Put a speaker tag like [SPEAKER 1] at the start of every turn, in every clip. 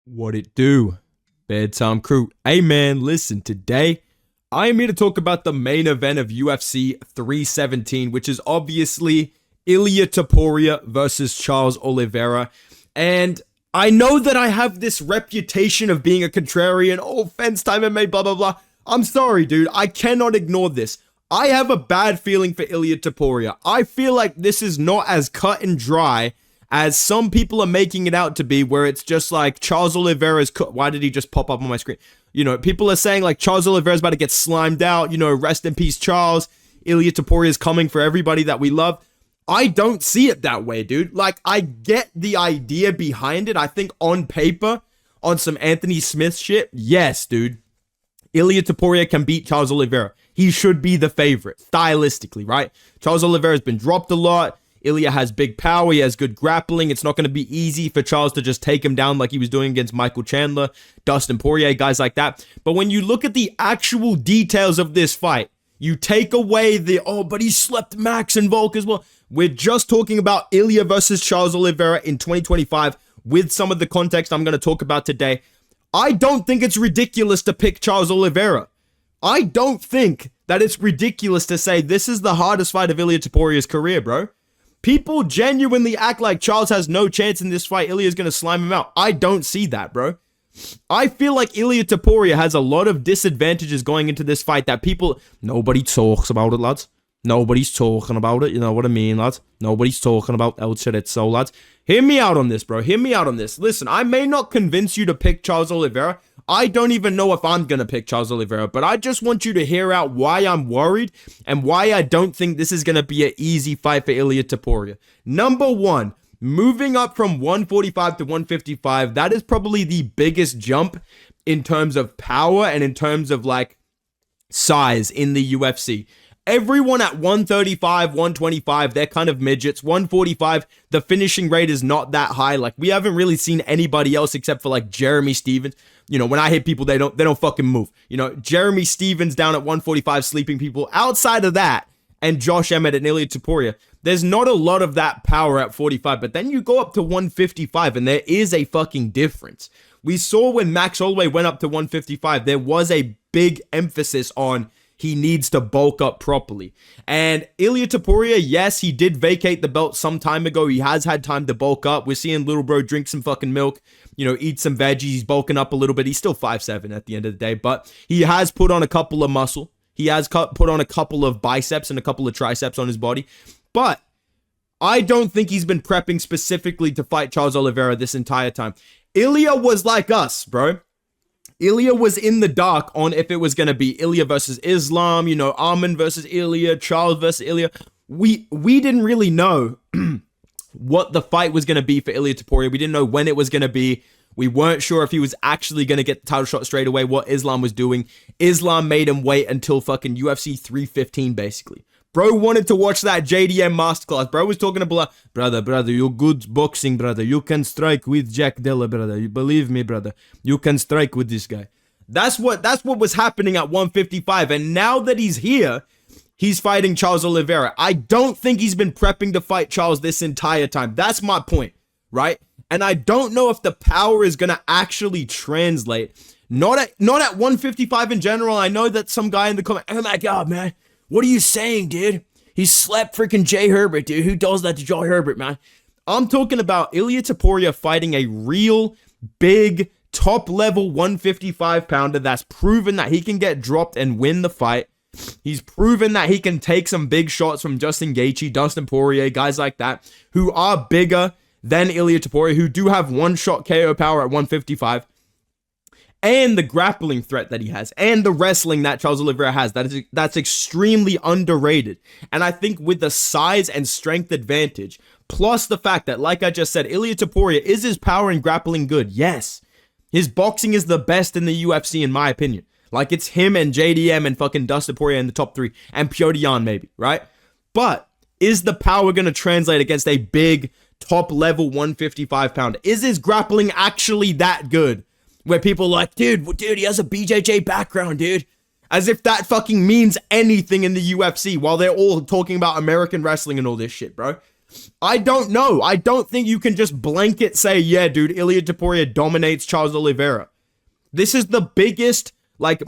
[SPEAKER 1] What it do? Bedtime crew. Hey man, listen, today I am here to talk about the main event of UFC 317, which is obviously Ilia Topuria versus Charles Oliveira. And I know that I have this reputation of being a contrarian, fence time MMA, blah, blah, blah. I'm sorry, dude. I cannot ignore this. I have a bad feeling for Ilia Topuria. I feel like this is not as cut and dry as some people are making it out to be, where it's just like Charles Oliveira's... Why did he just pop up on my screen? You know, people are saying like Charles Oliveira's about to get slimed out. You know, rest in peace, Charles. Ilia Topuria is coming for everybody that we love. I don't see it that way, dude. Like, I get the idea behind it. I think on paper, on some Anthony Smith shit, yes, dude. Ilia Topuria can beat Charles Oliveira. He should be the favorite, stylistically, right? Charles Oliveira has been dropped a lot. Ilia has big power. He has good grappling. It's not going to be easy for Charles to just take him down like he was doing against Michael Chandler, Dustin Poirier, guys like that. But when you look at the actual details of this fight, you take away the, but he slept Max and Volk as well. We're just talking about Ilia versus Charles Oliveira in 2025 with some of the context I'm going to talk about today. I don't think it's ridiculous to pick Charles Oliveira. I don't think that it's ridiculous to say this is the hardest fight of Ilia Topuria's career, bro. People genuinely act like Charles has no chance in this fight. Ilia's going to slime him out. I don't see that, bro. I feel like Ilia Topuria has a lot of disadvantages going into this fight that nobody talks about it, lads. Nobody's talking about it. You know what I mean, lads? Nobody's talking about El Chorizo, lads. Hear me out on this, bro. Hear me out on this. Listen, I may not convince you to pick Charles Oliveira. I don't even know if I'm going to pick Charles Oliveira, but I just want you to hear out why I'm worried and why I don't think this is going to be an easy fight for Ilia Topuria. Number one, moving up from 145 to 155, that is probably the biggest jump in terms of power and in terms of like size in the UFC. Everyone at 135, 125, they're kind of midgets. 145, the finishing rate is not that high. Like, we haven't really seen anybody else except for like Jeremy Stephens. You know, when I hit people, they don't fucking move. You know, Jeremy Stephens down at 145, sleeping people. Outside of that, and Josh Emmett and Ilia Topuria, there's not a lot of that power at 45. But then you go up to 155, and there is a fucking difference. We saw when Max Holloway went up to 155, there was a big emphasis on he needs to bulk up properly. And Ilia Topuria, yes, he did vacate the belt some time ago. He has had time to bulk up. We're seeing little bro drink some fucking milk, you know, eat some veggies. He's bulking up a little bit. He's still 5'7" at the end of the day, but he has put on a couple of muscle. He has put on a couple of biceps and a couple of triceps on his body. But I don't think he's been prepping specifically to fight Charles Oliveira this entire time. Ilia was like us, bro. Ilia was in the dark on if it was going to be Ilia versus Islam, you know, Arman versus Ilia, Charles versus Ilia. We didn't really know what the fight was going to be for Ilia Topuria. We didn't know when it was going to be. We weren't sure if he was actually going to get the title shot straight away, what Islam was doing. Islam made him wait until fucking UFC 315, basically. Bro wanted to watch that JDM masterclass. Bro was talking about, brother, you're good boxing, brother. You can strike with Jack Della, brother. You believe me, brother. You can strike with this guy. That's what was happening at 155. And now that he's here, he's fighting Charles Oliveira. I don't think he's been prepping to fight Charles this entire time. That's my point, right? And I don't know if the power is going to actually translate. Not at 155 in general. I know that some guy in the comment, oh my God, man. What are you saying, dude? He slept freaking Jay Herbert, dude. Who does that to Jay Herbert, man? I'm talking about Ilia Topuria fighting a real big top-level 155-pounder that's proven that he can get dropped and win the fight. He's proven that he can take some big shots from Justin Gaethje, Dustin Poirier, guys like that, who are bigger than Ilia Topuria, who do have one-shot KO power at 155. And the grappling threat that he has, and the wrestling that Charles Oliveira has, that's extremely underrated. And I think with the size and strength advantage, plus the fact that, like I just said, Ilia Topuria, is his power and grappling good? Yes. His boxing is the best in the UFC, in my opinion. Like, it's him and JDM and fucking Dustin Poirier in the top three, and Petr Yan maybe, right? But is the power going to translate against a big, top-level 155-pounder? Is his grappling actually that good? Where people are like, dude, he has a BJJ background, dude. As if that fucking means anything in the UFC while they're all talking about American wrestling and all this shit, bro. I don't know. I don't think you can just blanket say, yeah, dude, Ilia Topuria dominates Charles Oliveira. This is the biggest, most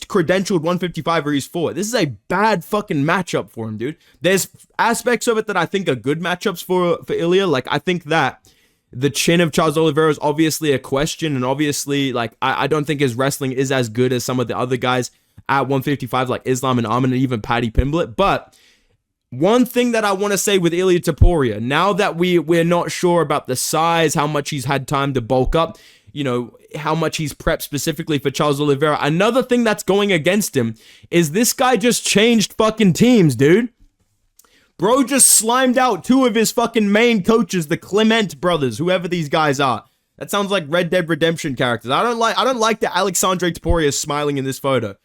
[SPEAKER 1] credentialed 155er he's fought. This is a bad fucking matchup for him, dude. There's aspects of it that I think are good matchups for Ilia. Like, I think that the chin of Charles Oliveira is obviously a question, and obviously, like, I don't think his wrestling is as good as some of the other guys at 155, like Islam and Arman and even Paddy Pimblett. But one thing that I want to say with Ilia Topuria, now that we're not sure about the size, how much he's had time to bulk up, you know, how much he's prepped specifically for Charles Oliveira, another thing that's going against him is this guy just changed fucking teams, dude. Bro just slimed out two of his fucking main coaches, the Clement brothers, whoever these guys are. That sounds like Red Dead Redemption characters. I don't like that Alexandre Topuria is smiling in this photo.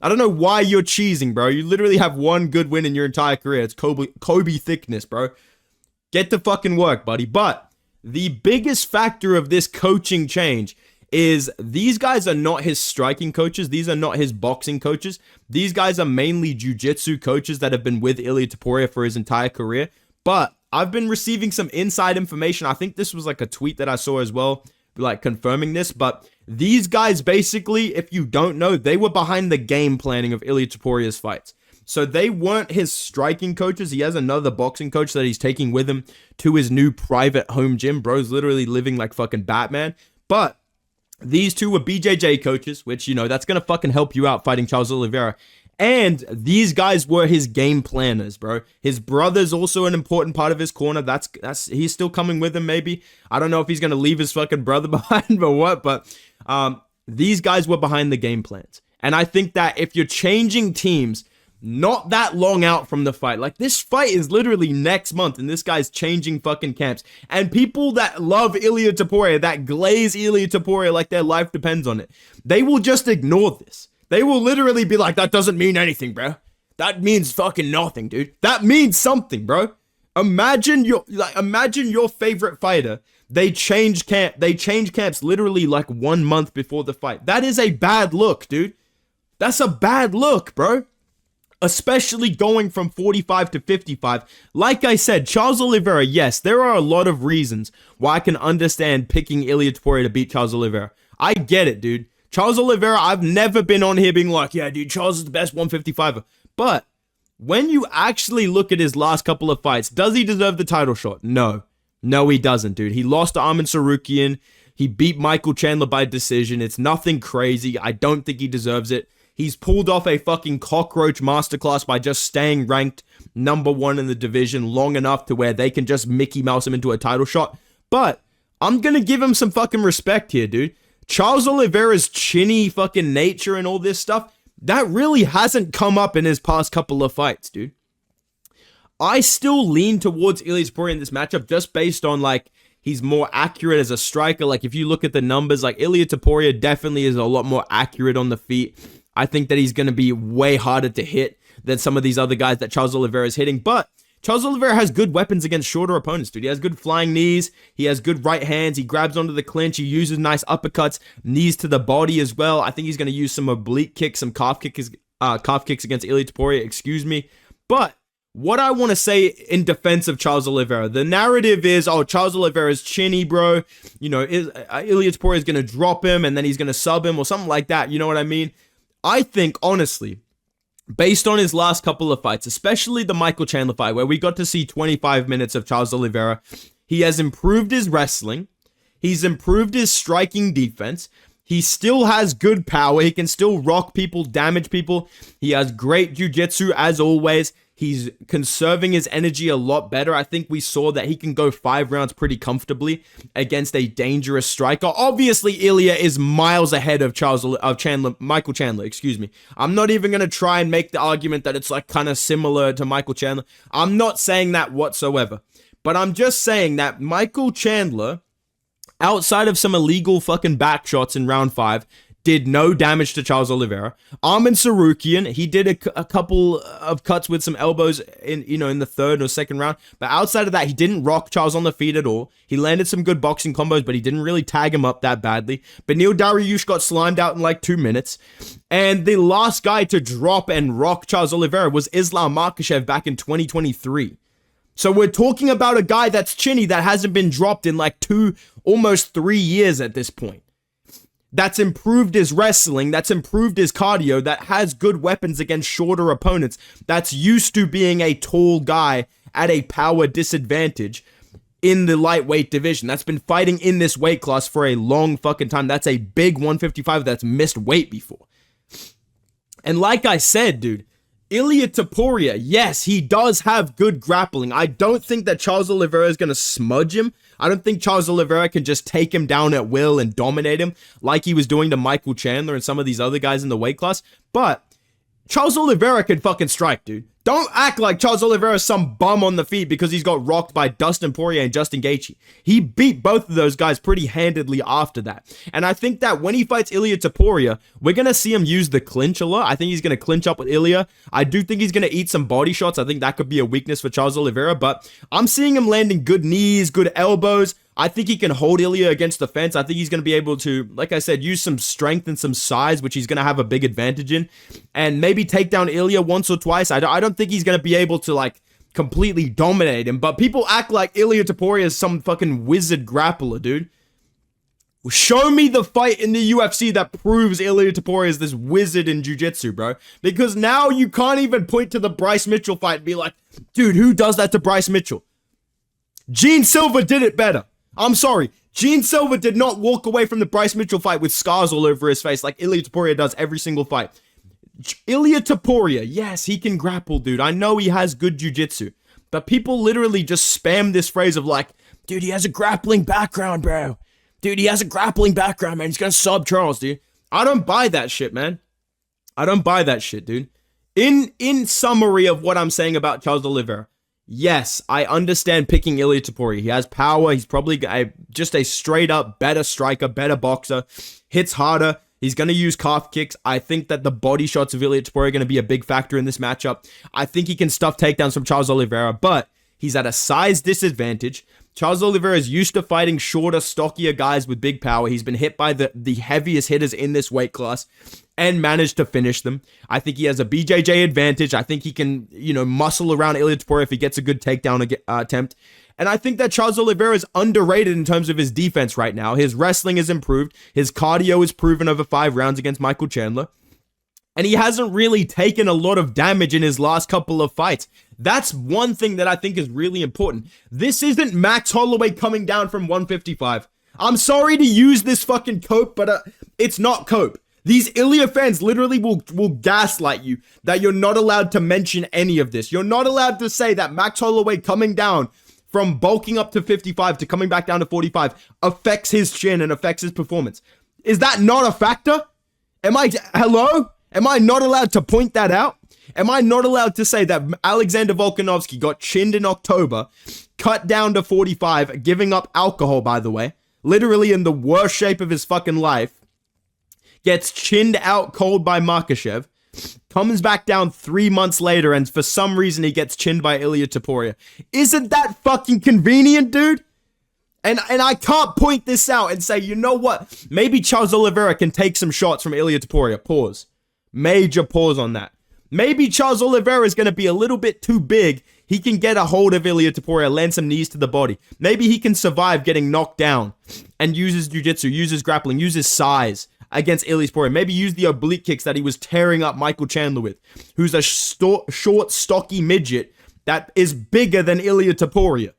[SPEAKER 1] I don't know why you're cheesing, bro. You literally have one good win in your entire career. It's Kobe thickness, bro. Get to fucking work, buddy. But the biggest factor of this coaching change is these guys are not his striking coaches. These are not his boxing coaches. These guys are mainly jiu-jitsu coaches that have been with Ilia Topuria for his entire career. But I've been receiving some inside information. I think this was like a tweet that I saw as well, like confirming this. But these guys basically, if you don't know, they were behind the game planning of Ilia Topuria's fights. So they weren't his striking coaches. He has another boxing coach that he's taking with him to his new private home gym. Bro's literally living like fucking Batman. But these two were BJJ coaches, which, you know, that's going to fucking help you out fighting Charles Oliveira. And these guys were his game planners, bro. His brother's also an important part of his corner. He's still coming with him, maybe. I don't know if he's going to leave his fucking brother behind or what, but these guys were behind the game plans. And I think that if you're changing teams not that long out from the fight, like this fight is literally next month and this guy's changing fucking camps, and people that love Ilia Topuria, that glaze Ilia Topuria like their life depends on it, they will just ignore this. They will literally be like, that doesn't mean anything, bro. That means fucking nothing, dude. That means something, bro. Imagine your favorite fighter, they change camps literally like 1 month before the fight. That is a bad look, dude. That's a bad look, bro. Especially going from 45 to 55. Like I said, Charles Oliveira, yes, there are a lot of reasons why I can understand picking Ilia Topuria to beat Charles Oliveira. I get it, dude. Charles Oliveira, I've never been on here being like, yeah, dude, Charles is the best 155er. But when you actually look at his last couple of fights, does he deserve the title shot? No. No, he doesn't, dude. He lost to Arman Tsarukyan. He beat Michael Chandler by decision. It's nothing crazy. I don't think he deserves it. He's pulled off a fucking cockroach masterclass by just staying ranked #1 in the division long enough to where they can just Mickey Mouse him into a title shot. But I'm gonna give him some fucking respect here, dude. Charles Oliveira's chinny fucking nature and all this stuff, that really hasn't come up in his past couple of fights, dude. I still lean towards Ilia Topuria in this matchup just based on, like, he's more accurate as a striker. Like, if you look at the numbers, like, Ilia Topuria definitely is a lot more accurate on the feet. I think that he's going to be way harder to hit than some of these other guys that Charles Oliveira is hitting. But Charles Oliveira has good weapons against shorter opponents, dude. He has good flying knees. He has good right hands. He grabs onto the clinch. He uses nice uppercuts, knees to the body as well. I think he's going to use some oblique kicks, some calf kicks against Ilia Topuria, excuse me. But what I want to say in defense of Charles Oliveira, the narrative is, oh, Charles Oliveira's chinny, bro. You know, Ilia Topuria is going to drop him and then he's going to sub him or something like that. You know what I mean? I think, honestly, based on his last couple of fights, especially the Michael Chandler fight, where we got to see 25 minutes of Charles Oliveira, he has improved his wrestling. He's improved his striking defense. He still has good power. He can still rock people, damage people. He has great jiu-jitsu, as always. He's conserving his energy a lot better. I think we saw that he can go 5 rounds pretty comfortably against a dangerous striker. Obviously, Ilia is miles ahead of Michael Chandler, excuse me. I'm not even going to try and make the argument that it's like kind of similar to Michael Chandler. I'm not saying that whatsoever. But I'm just saying that Michael Chandler, outside of some illegal fucking back shots in round 5, did no damage to Charles Oliveira. Arman Tsarukyan, he did a couple of cuts with some elbows in the 3rd or 2nd round. But outside of that, he didn't rock Charles on the feet at all. He landed some good boxing combos, but he didn't really tag him up that badly. Beneil Dariush got slimed out in like 2 minutes. And the last guy to drop and rock Charles Oliveira was Islam Makhachev back in 2023. So we're talking about a guy that's chinny that hasn't been dropped in like almost 3 years at this point. That's improved his wrestling, that's improved his cardio, that has good weapons against shorter opponents, that's used to being a tall guy at a power disadvantage in the lightweight division. That's been fighting in this weight class for a long fucking time. That's a big 155 that's missed weight before. And like I said, dude, Ilia Topuria, yes, he does have good grappling. I don't think that Charles Oliveira is going to smudge him. I don't think Charles Oliveira can just take him down at will and dominate him like he was doing to Michael Chandler and some of these other guys in the weight class. But Charles Oliveira can fucking strike, dude. Don't act like Charles Oliveira is some bum on the feet because he's got rocked by Dustin Poirier and Justin Gaethje. He beat both of those guys pretty handedly after that. And I think that when he fights Ilia Topuria, we're going to see him use the clinch a lot. I think he's going to clinch up with Ilia. I do think he's going to eat some body shots. I think that could be a weakness for Charles Oliveira, but I'm seeing him landing good knees, good elbows. I think he can hold Ilia against the fence. I think he's going to be able to, like I said, use some strength and some size, which he's going to have a big advantage in, and maybe take down Ilia once or twice. I don't think he's going to be able to, like, completely dominate him, but people act like Ilia Topuria is some fucking wizard grappler, dude. Show me the fight in the UFC that proves Ilia Topuria is this wizard in jiu-jitsu, bro. Because now you can't even point to the Bryce Mitchell fight and be like, dude, who does that to Bryce Mitchell? Gene Silva did it better. I'm sorry. Gene Silva did not walk away from the Bryce Mitchell fight with scars all over his face like Ilia Topuria does every single fight. Ilia Topuria, yes, he can grapple, dude. I know he has good jiu-jitsu. But people literally just spam this phrase of like, dude, he has a grappling background, bro. Dude, he has a grappling background, man. He's gonna sub Charles, dude. I don't buy that shit, man. I don't buy that shit, dude. In summary of what I'm saying about Charles Oliveira, yes, I understand picking Ilia Topuria. He has power. He's probably just a straight up better striker, better boxer. Hits harder. He's going to use calf kicks. I think that the body shots of Ilia Topuria are going to be a big factor in this matchup. I think he can stuff takedowns from Charles Oliveira, but he's at a size disadvantage. Charles Oliveira is used to fighting shorter, stockier guys with big power. He's been hit by the heaviest hitters in this weight class and managed to finish them. I think he has a BJJ advantage. I think he can, muscle around Ilia Topuria if he gets a good takedown attempt. And I think that Charles Oliveira is underrated in terms of his defense right now. His wrestling is improved. His cardio is proven over 5 rounds against Michael Chandler. And he hasn't really taken a lot of damage in his last couple of fights. That's one thing that I think is really important. This isn't Max Holloway coming down from 155. I'm sorry to use this fucking cope, but it's not cope. These Ilia fans literally will gaslight you that you're not allowed to mention any of this. You're not allowed to say that Max Holloway coming down from bulking up to 55 to coming back down to 45 affects his chin and affects his performance. Is that not a factor? Hello? Am I not allowed to point that out? Am I not allowed to say that Alexander Volkanovski got chinned in October, cut down to 45, giving up alcohol, by the way, literally in the worst shape of his fucking life, gets chinned out cold by Makhachev, comes back down 3 months later, and for some reason he gets chinned by Ilia Topuria? Isn't that fucking convenient, dude? And I can't point this out and say, you know what? Maybe Charles Oliveira can take some shots from Ilia Topuria. Pause. Major pause on that. Maybe Charles Oliveira is going to be a little bit too big. He can get a hold of Ilia Topuria, land some knees to the body. Maybe he can survive getting knocked down and use his jiu-jitsu, use his grappling, use his size against Ilia Topuria. Maybe use the oblique kicks that he was tearing up Michael Chandler with, who's a short, stocky midget that is bigger than Ilia Topuria.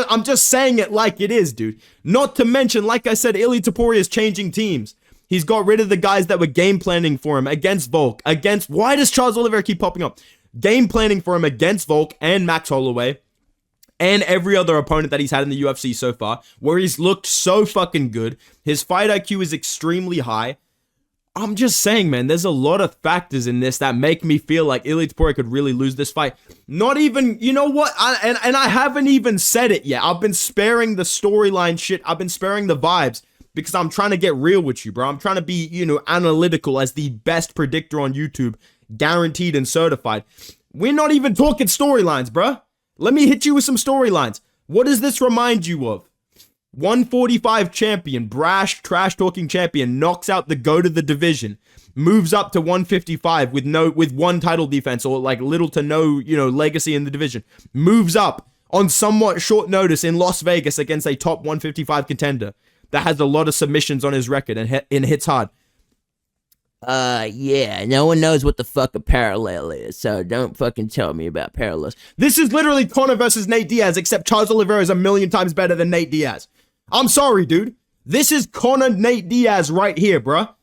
[SPEAKER 1] I'm just saying it like it is, dude. Not to mention, like I said, Ilia Topuria is changing teams. He's got rid of the guys that were game planning for him against Volk, why does Charles Oliveira keep popping up? Game planning for him against Volk and Max Holloway and every other opponent that he's had in the UFC so far, where he's looked so fucking good. His fight IQ is extremely high. I'm just saying, man, there's a lot of factors in this that make me feel like Ilia Topuria could really lose this fight. Not even, you know what? I haven't even said it yet. I've been sparing the storyline shit. I've been sparing the vibes, because I'm trying to get real with you, bro. I'm trying to be, analytical as the best predictor on YouTube, guaranteed and certified. We're not even talking storylines, bro. Let me hit you with some storylines. What does this remind you of? 145 champion, brash, trash-talking champion, knocks out the GOAT of the division, moves up to 155 with one title defense or like little to no, legacy in the division, moves up on somewhat short notice in Las Vegas against a top 155 contender that has a lot of submissions on his record and hits hard. Yeah, no one knows what the fuck a parallel is, so don't fucking tell me about parallels. This is literally Conor versus Nate Diaz, except Charles Oliveira is a million times better than Nate Diaz. I'm sorry, dude. This is Conor Nate Diaz right here, bruh.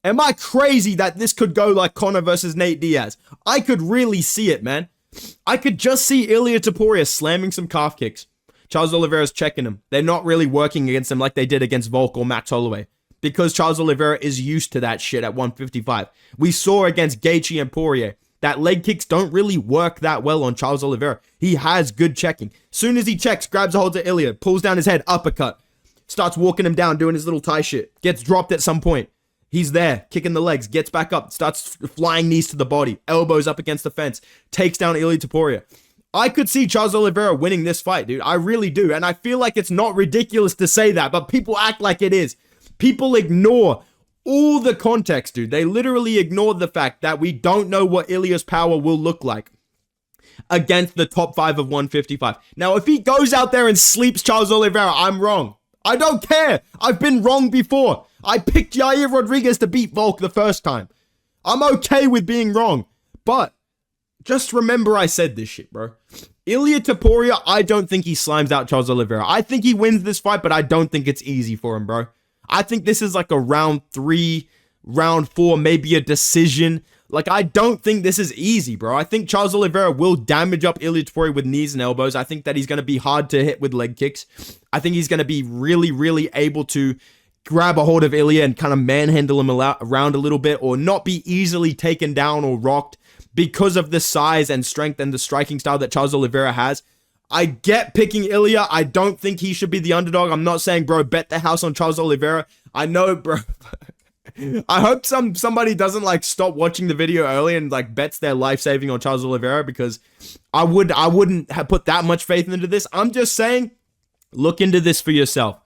[SPEAKER 1] Am I crazy that this could go like Conor versus Nate Diaz? I could really see it, man. I could just see Ilia Topuria slamming some calf kicks. Charles Oliveira's checking him. They're not really working against him like they did against Volk or Max Holloway, because Charles Oliveira is used to that shit at 155. We saw against Gaethje and Poirier that leg kicks don't really work that well on Charles Oliveira. He has good checking. Soon as he checks, grabs a hold of Ilia, pulls down his head, uppercut, starts walking him down, doing his little Thai shit, gets dropped at some point. He's there, kicking the legs, gets back up, starts flying knees to the body, elbows up against the fence, takes down Ilia Topuria. I could see Charles Oliveira winning this fight, dude. I really do. And I feel like it's not ridiculous to say that, but people act like it is. People ignore all the context, dude. They literally ignore the fact that we don't know what Ilia's power will look like against the top 5 of 155. Now, if he goes out there and sleeps Charles Oliveira, I'm wrong. I don't care. I've been wrong before. I picked Yair Rodriguez to beat Volk the first time. I'm okay with being wrong. But just remember I said this shit, bro. Ilia Topuria, I don't think he slimes out Charles Oliveira. I think he wins this fight, but I don't think it's easy for him, bro. I think this is like a round 3, round 4, maybe a decision. Like, I don't think this is easy, bro. I think Charles Oliveira will damage up Ilia Topuria with knees and elbows. I think that he's going to be hard to hit with leg kicks. I think he's going to be really, really able to grab a hold of Ilia and kind of manhandle him around a little bit, or not be easily taken down or rocked because of the size and strength and the striking style that Charles Oliveira has. I get picking Ilia. I don't think he should be the underdog. I'm not saying, bro, bet the house on Charles Oliveira. I know, bro. I hope somebody doesn't like stop watching the video early and like bets their life saving on Charles Oliveira, because I wouldn't have put that much faith into this. I'm just saying, look into this for yourself.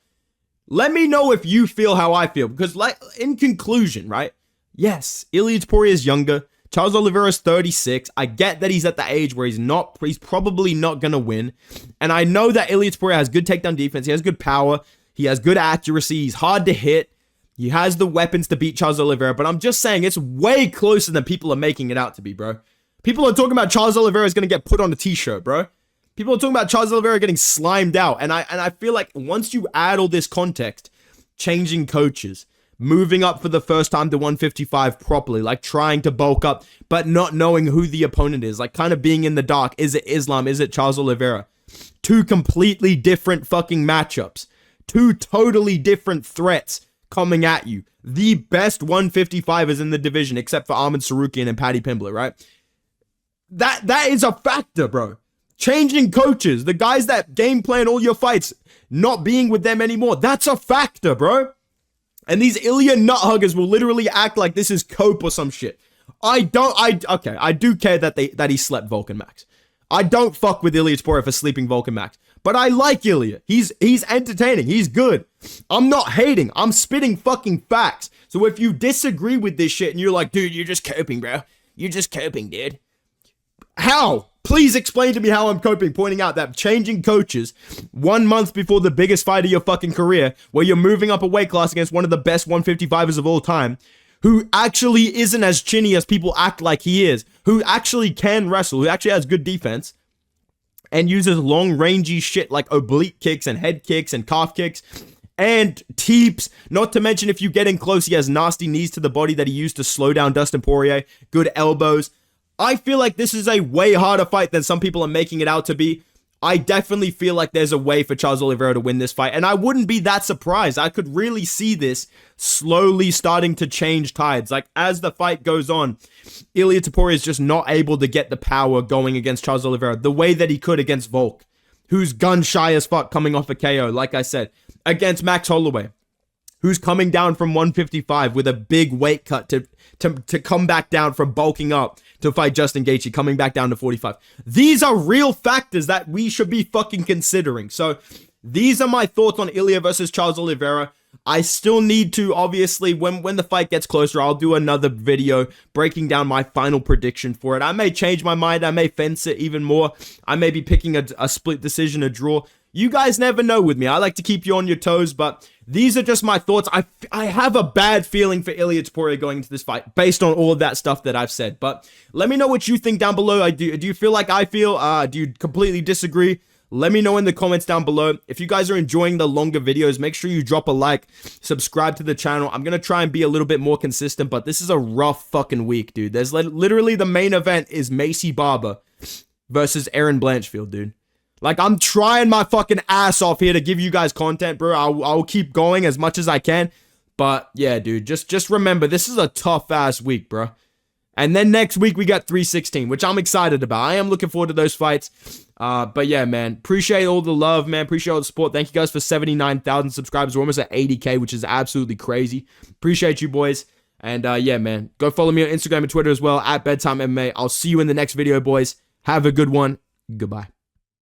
[SPEAKER 1] Let me know if you feel how I feel, because like in conclusion, right? Yes, Ilia Topuria is younger. Charles Oliveira is 36. I get that he's at the age where he's probably not going to win. And I know that Ilia Topuria has good takedown defense. He has good power. He has good accuracy. He's hard to hit. He has the weapons to beat Charles Oliveira. But I'm just saying it's way closer than people are making it out to be, bro. People are talking about Charles Oliveira is going to get put on a t-shirt, bro. People are talking about Charles Oliveira getting slimed out. And I feel like once you add all this context, changing coaches, moving up for the first time to 155 properly, like trying to bulk up, but not knowing who the opponent is, like kind of being in the dark. Is it Islam? Is it Charles Oliveira? Two completely different fucking matchups. Two totally different threats coming at you. The best 155ers in the division, except for Arman Sarukian and Paddy Pimblett, right? That is a factor, bro. Changing coaches, the guys that game plan all your fights, not being with them anymore. That's a factor, bro. And these Ilia nut huggers will literally act like this is cope or some shit. I do care that he slept Volk and Max. I don't fuck with Ilia Topuria for sleeping Volk and Max. But I like Ilia. He's entertaining. He's good. I'm not hating. I'm spitting fucking facts. So if you disagree with this shit and you're like, dude, you're just coping, bro. You're just coping, dude. How? Please explain to me how I'm coping, pointing out that changing coaches 1 month before the biggest fight of your fucking career, where you're moving up a weight class against one of the best 155ers of all time, who actually isn't as chinny as people act like he is, who actually can wrestle, who actually has good defense, and uses long rangey shit like oblique kicks and head kicks and calf kicks and teeps. Not to mention, if you get in close, he has nasty knees to the body that he used to slow down Dustin Poirier, good elbows. I feel like this is a way harder fight than some people are making it out to be. I definitely feel like there's a way for Charles Oliveira to win this fight, and I wouldn't be that surprised. I could really see this slowly starting to change tides. Like, as the fight goes on, Ilia Topuria is just not able to get the power going against Charles Oliveira the way that he could against Volk, who's gun shy as fuck coming off a KO, like I said, against Max Holloway, who's coming down from 155 with a big weight cut to come back down from bulking up to fight Justin Gaethje, coming back down to 45. These are real factors that we should be fucking considering. So these are my thoughts on Ilia versus Charles Oliveira. I still need to, obviously, when the fight gets closer, I'll do another video breaking down my final prediction for it. I may change my mind. I may fence it even more. I may be picking a split decision, a draw. You guys never know with me. I like to keep you on your toes, but these are just my thoughts. I have a bad feeling for Ilia Topuria going into this fight based on all of that stuff that I've said. But let me know what you think down below. Do you feel like I feel? Do you completely disagree? Let me know in the comments down below. If you guys are enjoying the longer videos, make sure you drop a like, subscribe to the channel. I'm going to try and be a little bit more consistent, but this is a rough fucking week, dude. There's literally the main event is Macy Barber versus Erin Blanchfield, dude. Like, I'm trying my fucking ass off here to give you guys content, bro. I'll keep going as much as I can. But, yeah, dude, just remember, this is a tough-ass week, bro. And then next week, we got 316, which I'm excited about. I am looking forward to those fights. But yeah, man, appreciate all the love, man. Appreciate all the support. Thank you guys for 79,000 subscribers. We're almost at 80K, which is absolutely crazy. Appreciate you, boys. And yeah, man, go follow me on Instagram and Twitter as well, at Bedtime MMA. I'll see you in the next video, boys. Have a good one. Goodbye.